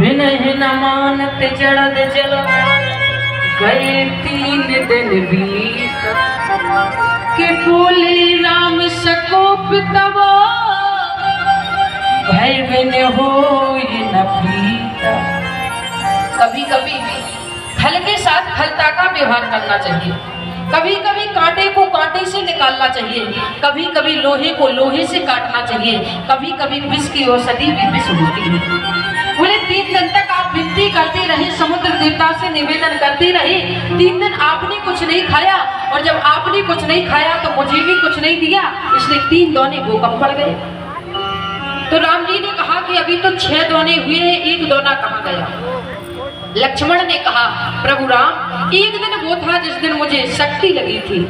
विनय न मानत जड़द जल गए 3 दिन बीत के बोले राम सकोप तब भय बिन हो न प्रीता। कभी कभी फल के साथ फलता का व्यवहार करना चाहिए, कभी कभी कांटे को कांटे से निकालना चाहिए, कभी कभी लोहे को लोहे से काटना चाहिए, कभी कभी विष की औषधि भी विष होती है। बोले 3 दिन तक आप विनती करते रहे, समुद्र देवता से निवेदन करते रहे, 3 दिन आपने कुछ नहीं खाया, और जब आपने कुछ नहीं खाया तो मुझे भी कुछ नहीं दिया, इसलिए 3 दोने भूकंप पड़ गए। तो राम जी ने कहा कि अभी तो 6 दोने हुए हैं, 1 दोना कहाँ गया। लक्ष्मण ने कहा प्रभु राम, एक दिन वो था जिस दिन मुझे शक्ति लगी थी,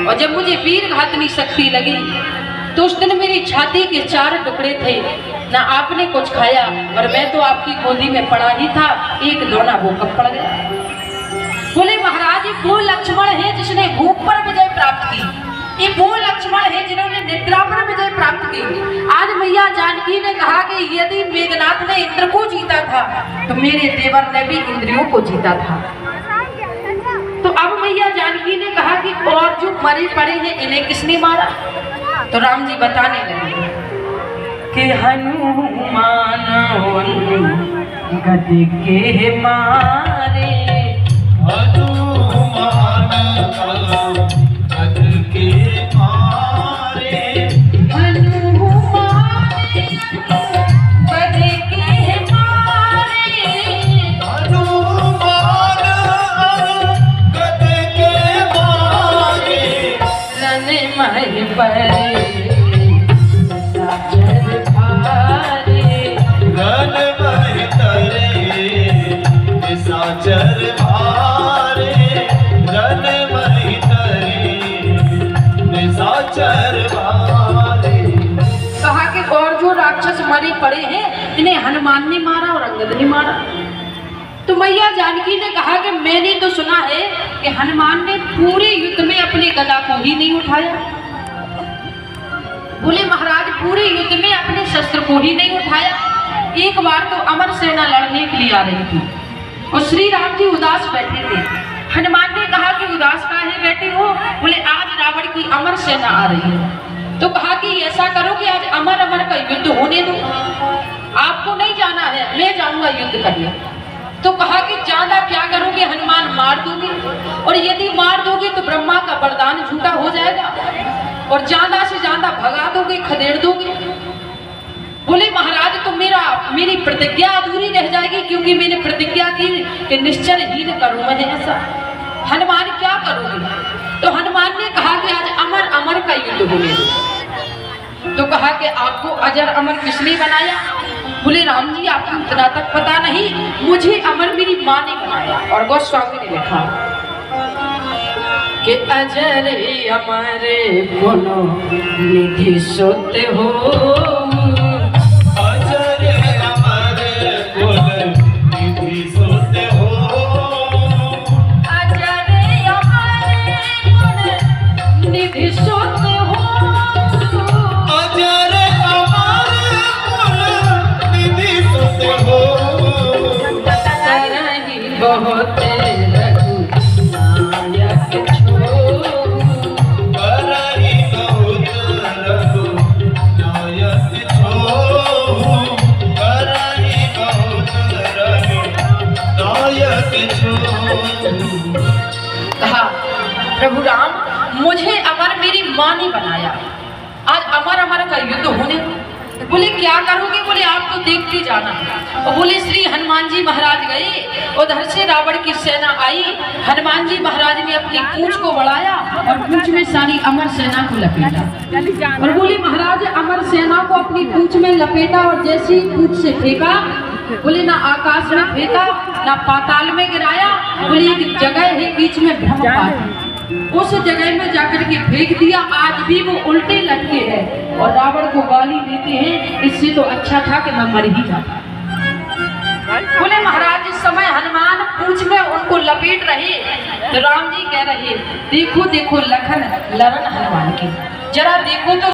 और जब मुझे वीर घातनी शक्ति लगी तो उस दिन मेरी छाती के 4 टुकड़े थे, ना आपने कुछ खाया और मैं तो आपकी गोदी में पड़ा ही था, 1 दोना भूकंप पड़ गया। बोले महाराज, वो लक्ष्मण है जिसने भूख पर विजय प्राप्त की, ये वो लक्ष्मण है जिन्होंने निद्रा पर विजय प्राप्त की। आज मैया जानकी ने कहा कि यदि मेघनाथ ने इंद्र को जीता था तो मेरे देवर ने भी इंद्रियों को जीता था। तो अब मैया जानकी ने कहा कि और जो मरे पड़े हैं इन्हें किसने मारा। तो राम जी बताने लगे कि हनुमान गद के मारे, हनुमान गद के मारे, हनुमान गद के मारे, हनुमान गद के मारे, रण मह परे साजन भारे, रण मह तरे साचर भारे, रण मह तरे साचर भारे। कहा कि और जो राक्षस मरे पड़े हैं इन्हें हनुमान ने मारा और अंगद ने मारा। तो मैया जानकी ने कहा कि मैंने तो सुना है कि हनुमान ने पूरे युद्ध में अपने गदा को ही नहीं उठाया। बोले महाराज, पूरे युद्ध में अपने शस्त्र को ही नहीं उठाया। एक बार तो अमर सेना लड़ने के लिए आ रही थी और श्री राम जी उदास बैठे थे। हनुमान ने कहा कि उदास काहे बैठे हो। बोले आज रावण की अमर सेना आ रही है। तो कहा कि ऐसा करो कि आज अमर अमर का युद्ध होने दो, आपको नहीं जाना है, मैं जाऊंगा युद्ध करने। तो कहा कि ज्यादा क्या करोगे, हनुमान मार दोगे, और यदि मार दोगे तो ब्रह्मा का वरदान झूठा हो जाएगा, और ज्यादा से ज्यादा भगा दोगे, खदेड़ दोगे। बोले महाराज, तो मेरी प्रतिज्ञा अधूरी रह जाएगी, क्योंकि मैंने प्रतिज्ञा की कि निश्चयहीन करूं मैं ऐसा। हनुमान क्या करोगे। तो हनुमान ने कहा कि आज अमर अमर का युद्ध होने दो। तो कहा कि आपको अजर अमर किसने बनाया। बोले राम जी, आपको इतना तक पता नहीं, मुझे अमर मेरी माँ ने बनाया। और गोस्वामी ने लिखा कि अजर अमर कोनो निधि सुत हो, अजर अमर कुल निधि सुत हो, अजर अमर कुल निधि सुत हो, अजर अमर कुल निधि सुत हो, तरहि बहुत रघुनायक छोहु, करहि बहुत रघुनायक छोहु, करहि बहुत रघुनायक छोहु। कहा प्रभु राम, मुझे अमर मेरी माँ ने बनाया, आज अमर अमर का युद्ध होने दो। बोले क्या करोगे। बोले आप तो देखते जाना। और बोले श्री हनुमान जी महाराज गए, उधर से रावण की सेना आई, हनुमान जी महाराज ने अपनी पूंछ को बढ़ाया और पूंछ में सारी अमर सेना को लपेटा। और बोले महाराज, अमर सेना को अपनी पूंछ में लपेटा और जैसे ही पूंछ से फेंका, बोले ना आकाश में फेंका ना पाताल में गिराया। बोले एक जगह है बीच में ब्रह्मपात, उस जगह में जाकर के फेंक दिया। आज भी वो उल्टे लटके हैं और रावण को गाली देते हैं, इससे तो अच्छा था कि मैं मर ही जाता। बोले महाराज, इस समय हनुमान पूंछ में उनको लपेट रहे तो राम जी कह रहे, देखो देखो लखन लरण हनुमान की, जरा देखो तो